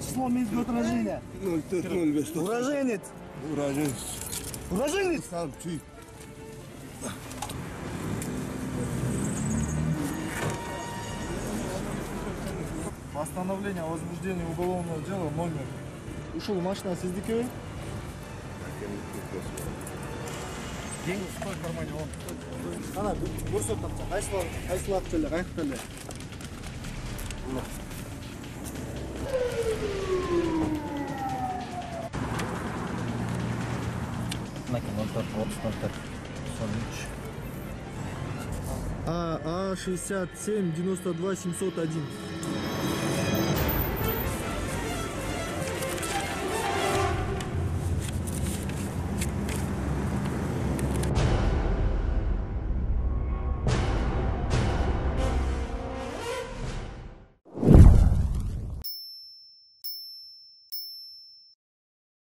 Число мезгет рождения. 0405. Уроженец. Уроженец. Сам чуть. Постановление о возбуждении уголовного дела номер. Ушел машина сиздики. Деньги в кармане он. Ана, көрсөт тапса. Кайсылап келе, кайык келе. Знаки 04, 43. АА 67 92 701.